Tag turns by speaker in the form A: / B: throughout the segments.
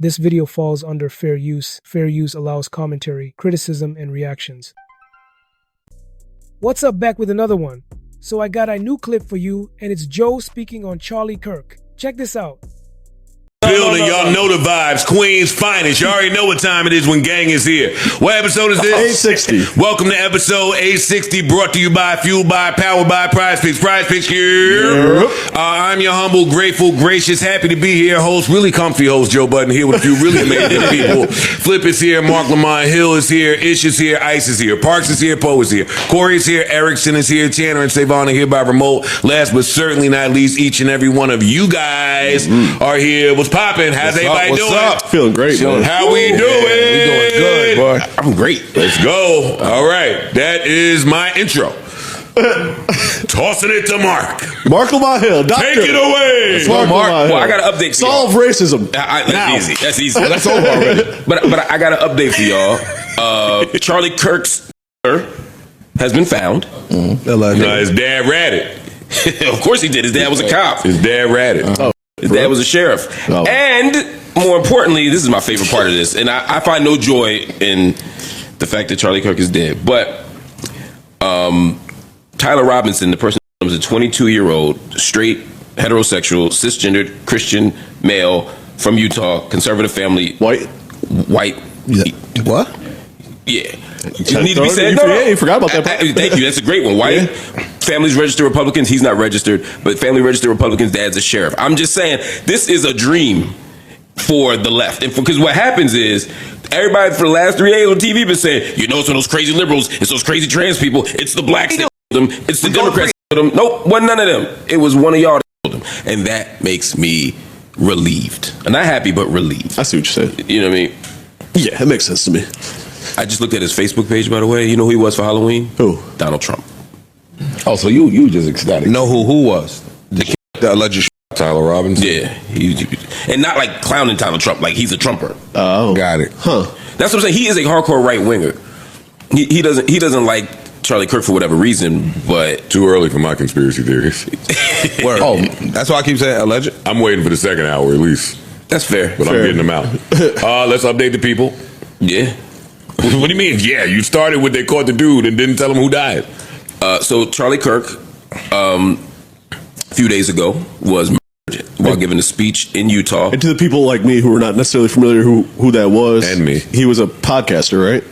A: This video falls under fair use. Fair use allows commentary, criticism, and reactions. What's up, back with another one. So I got a new clip for you, and it's Joe speaking on Charlie Kirk. Check this out.
B: Building, y'all know the vibes. Queen's finest. You already know what time it is when gang is here. What episode is this?
C: 860.
B: Welcome to episode 860, brought to you by, fueled by, powered by Prize Picks. Prize Picks here. I'm your humble, grateful, gracious, happy to be here. Host, really comfy host, Joe Budden here with a few really amazing people. Flip is here, Mark Lamont Hill is here, Ish is here, Ice is here, Parks is here, Poe is here, Corey is here, Erickson is here, Tanner and Savon are here by remote. Last but certainly not least, each and every one of you guys are here. What's popping? How's everybody doing?
C: What's up? Feeling great, man.
B: How we doing?
C: We doing good, boy.
B: I'm great. Let's go. All right. That is my intro. Tossing it to Mark.
C: Mark Lamont Hill, doctor.
B: Take it away.
C: Mark.
D: Well, I got an update for
C: Solve
D: y'all.
C: racism.
D: That's easy. That's easy.
C: That's over already.
D: But I got an update for y'all. Charlie Kirk's has been found.
B: His dad ratted.
D: Of course he did. His dad was a cop.
B: His dad ratted.
D: His dad was a sheriff.
C: Oh.
D: And more importantly, this is my favorite part of this, and I find no joy in the fact that Charlie Kirk is dead. But Tyler Robinson, the person who was a 22-year-old, straight, heterosexual, cisgendered, Christian male from Utah, conservative family. White.
C: Yeah. What?
D: Yeah. You need to be said.
C: You forgot about that part.
D: Thank you. That's a great one. White. Families registered Republicans. He's not registered, but family registered Republicans. Dad's a sheriff. I'm just saying, this is a dream for the left, and because what happens is everybody for the last 3 days on TV been saying, you know, it's those crazy liberals, it's those crazy trans people, it's the blacks that killed them, it's the Democrats that killed them. Nope, wasn't none of them. It was one of y'all that killed them, and that makes me relieved. I'm not happy, but relieved.
C: I see what you said.
D: You know what I mean?
C: Yeah, it makes sense to me.
D: I just looked at his Facebook page, by the way. You know who he was for Halloween?
C: Who?
D: Donald Trump.
E: Oh, so you just ecstatic?
F: Know who was the alleged
B: Tyler Robinson.
D: Yeah, and not like clowning Donald Trump, like he's a Trumper.
C: Oh,
F: got it.
C: Huh?
D: That's what I'm saying. He is a hardcore right winger. He doesn't like Charlie Kirk for whatever reason, but
B: Too early for my conspiracy theories.
F: Word. Oh, that's why I keep saying alleged.
B: I'm waiting for the second hour at least,
D: that's fair.
B: but I'm getting them out. Let's update the people.
D: Yeah.
B: What do you mean? Yeah, you started with they caught the dude and didn't tell him who died.
D: So Charlie Kirk, a few days ago, was murdered while giving a speech in Utah.
C: And to the people like me who are not necessarily familiar who that was,
B: And me.
C: he was a podcaster, right?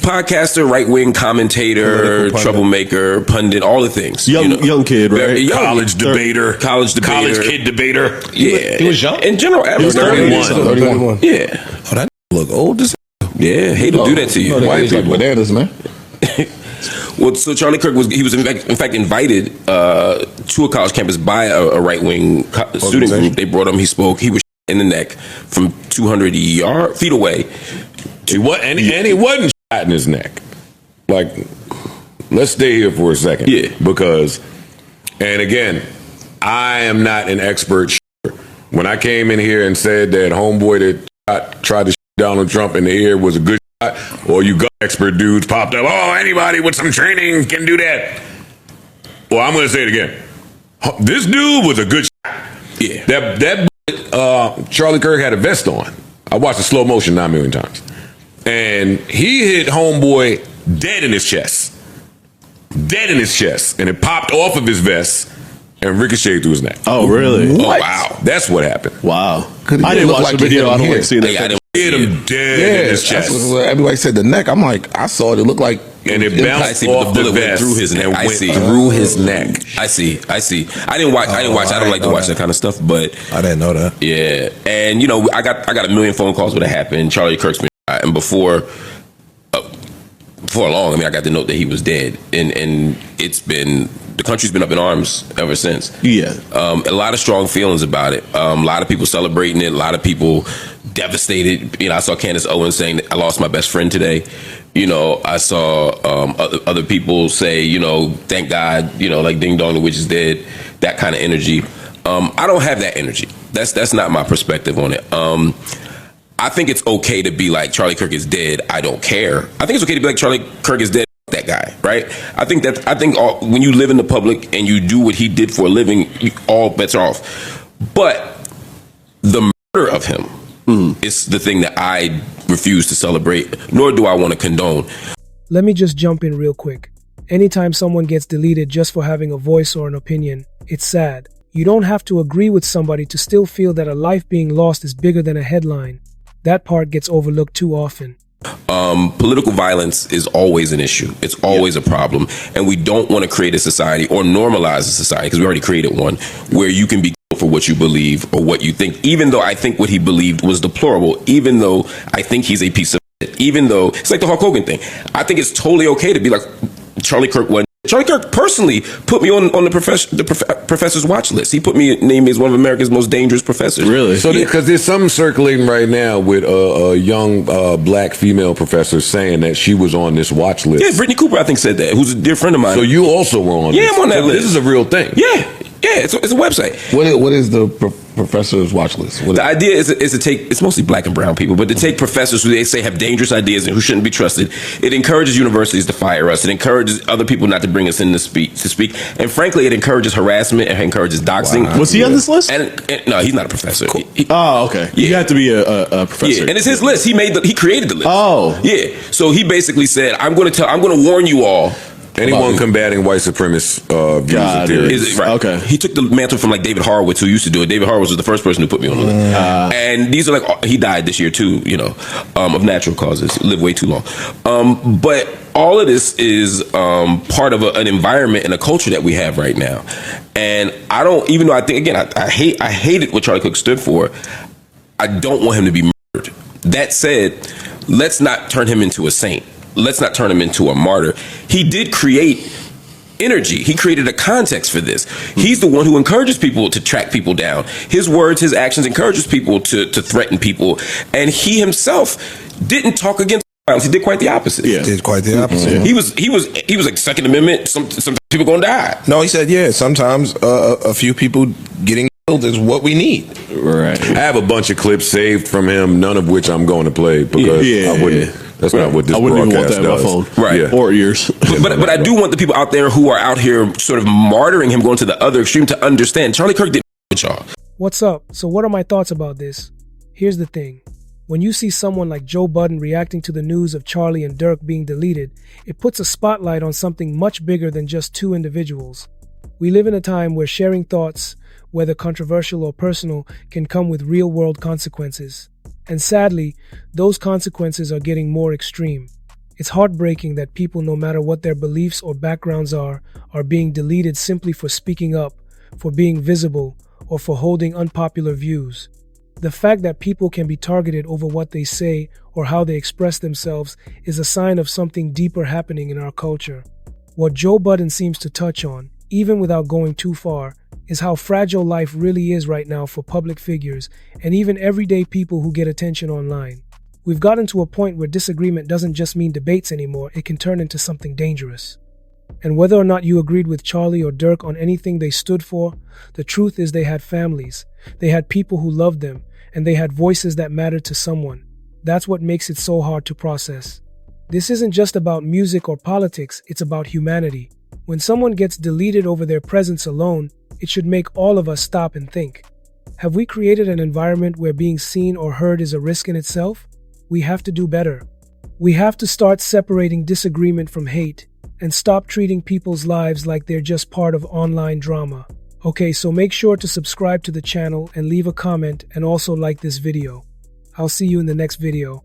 D: Podcaster, right-wing commentator, troublemaker, pundit, all the things.
C: Young kid, right?
D: Very young.
B: College debater.
D: College
B: kid debater.
D: Yeah.
F: He was young?
D: In general,
C: He was
F: 31.
D: Yeah.
F: Oh, that look old as
D: Yeah, hate to do that to you.
F: white people. Bananas, man.
D: Well, so Charlie Kirk was in fact invited to a college campus by a right wing student group. They brought him. He spoke. He was in the neck from 200 feet away.
B: He wasn't shot in his neck. Like, let's stay here for a second.
D: Yeah.
B: Because, and again, I am not an expert shooter. When I came in here and said that homeboy that tried to shoot Donald Trump in the ear was a good shot, or you gun expert dudes popped up, oh, anybody with some training can do that. Well, I'm going to say it again. This dude was a good shot.
D: Yeah.
B: That Charlie Kirk had a vest on. I watched the slow motion 9 million times. And he hit homeboy dead in his chest. Dead in his chest. And it popped off of his vest and ricocheted through his neck.
C: Oh, really?
B: Oh, wow. That's what happened.
C: Wow.
F: Could
C: I
F: it
C: didn't
F: look
C: watch
F: like
C: the
F: it
C: video.
F: hit
C: I
F: him
C: don't
F: here?
C: like seeing that.
D: I didn't
B: Hit him dead in his chest.
F: That's what everybody said the neck. I'm like, I saw it. It looked like
B: And it
D: I
B: bounced
D: see, but
B: off
D: the
B: the
D: bullet went
B: vest
D: through his neck.
B: and
D: I
B: went
D: see.
B: through his neck.
D: I see. I didn't watch. I don't like to watch that kind of stuff, but
F: I didn't know that.
D: yeah. And I got a million phone calls when it happened. Charlie Kirk's been shot, and before long, I got the note that he was dead, and the country's been up in arms ever since.
C: Yeah.
D: A lot of strong feelings about it. A lot of people celebrating it. A lot of people devastated. I saw Candace Owens saying that I lost my best friend today. I saw other people say, thank God, like ding dong, the witch is dead. That kind of energy. I don't have that energy. That's not my perspective on it. I think it's okay to be like Charlie Kirk is dead. I don't care. I think it's okay to be like Charlie Kirk is dead. That guy, right? I think when you live in the public and you do what he did for a living, all bets are off. But the murder of him, It's the thing that I refuse to celebrate, nor do I want to condone.
A: Let me just jump in real quick. Anytime someone gets deleted just for having a voice or an opinion, it's sad. You don't have to agree with somebody to still feel that a life being lost is bigger than a headline. That part gets overlooked too often.
D: Political violence is always an issue. It's always a problem. And we don't want to create a society or normalize a society, because we already created one, where you can be killed for what you believe or what you think, even though I think what he believed was deplorable, even though I think he's a piece of shit, even though it's like the Hulk Hogan thing. I think it's totally okay to be like Charlie Kirk wasn't. Charlie Kirk personally put me on the professor's watch list. He named me as one of America's most dangerous professors.
C: Really?
E: So, because there's something circulating right now with a young black female professor saying that she was on this watch list.
D: Yeah, Brittany Cooper, I think, said that, who's a dear friend of mine.
E: So you also were on
D: Yeah,
E: this.
D: I'm on that list.
E: This is a real thing.
D: Yeah, it's a website.
F: What is the professor's watch list?
D: The idea is to take, it's mostly black and brown people, but to take professors who they say have dangerous ideas and who shouldn't be trusted. It encourages universities to fire us. It encourages other people not to bring us in to speak. And frankly, it encourages harassment. It encourages doxing.
C: Wow. Was he on this list?
D: And no, he's not a professor.
C: Okay.
D: Yeah.
C: You have to be a professor.
D: Yeah, and it's his list. He created the list.
C: Oh.
D: Yeah. So he basically said, I'm going to warn you all.
E: Anyone combating white supremacist views and theories.
D: Right.
C: Okay.
D: He took the mantle from like David Horowitz, who used to do it. David Horowitz was the first person who put me on the list. And these are like, he died this year too, of natural causes. He lived way too long. But all of this is part of an environment and a culture that we have right now. And I don't, even though I think, again, I hated what Charlie Kirk stood for, I don't want him to be murdered. That said, let's not turn him into a saint. Let's not turn him into a martyr. He did create energy. He created a context for this. He's the one who encourages people to track people down. His words, his actions encourages people to threaten people. And he himself didn't talk against violence. He did quite the opposite.
C: Yeah.
G: Did quite the opposite.
C: Yeah.
D: He was like Second Amendment. Some people gonna die.
G: No, he said, yeah, sometimes a few people getting killed is what we need.
C: Right.
E: I have a bunch of clips saved from him, none of which I'm going to play because I wouldn't. That's not what this
C: I wouldn't even want
E: broadcast
C: that
E: does.
C: on my phone.
D: Right.
E: Yeah.
C: Or ears.
D: But I do want the people out there who are out here sort of martyring him, going to the other extreme, to understand Charlie Kirk didn't with y'all.
A: What's up? So what are my thoughts about this? Here's the thing. When you see someone like Joe Budden reacting to the news of Charlie and Dirk being deleted, it puts a spotlight on something much bigger than just two individuals. We live in a time where sharing thoughts, whether controversial or personal, can come with real-world consequences. And sadly, those consequences are getting more extreme. It's heartbreaking that people, no matter what their beliefs or backgrounds are being deleted simply for speaking up, for being visible, or for holding unpopular views. The fact that people can be targeted over what they say or how they express themselves is a sign of something deeper happening in our culture. What Joe Budden seems to touch on, even without going too far, is how fragile life really is right now for public figures and even everyday people who get attention online. We've gotten to a point where disagreement doesn't just mean debates anymore, it can turn into something dangerous. And whether or not you agreed with Charlie or Dirk on anything they stood for, the truth is they had families, they had people who loved them, and they had voices that mattered to someone. That's what makes it so hard to process. This isn't just about music or politics, it's about humanity. When someone gets deleted over their presence alone, it should make all of us stop and think. Have we created an environment where being seen or heard is a risk in itself? We have to do better. We have to start separating disagreement from hate and stop treating people's lives like they're just part of online drama. Okay, so make sure to subscribe to the channel and leave a comment and also like this video. I'll see you in the next video.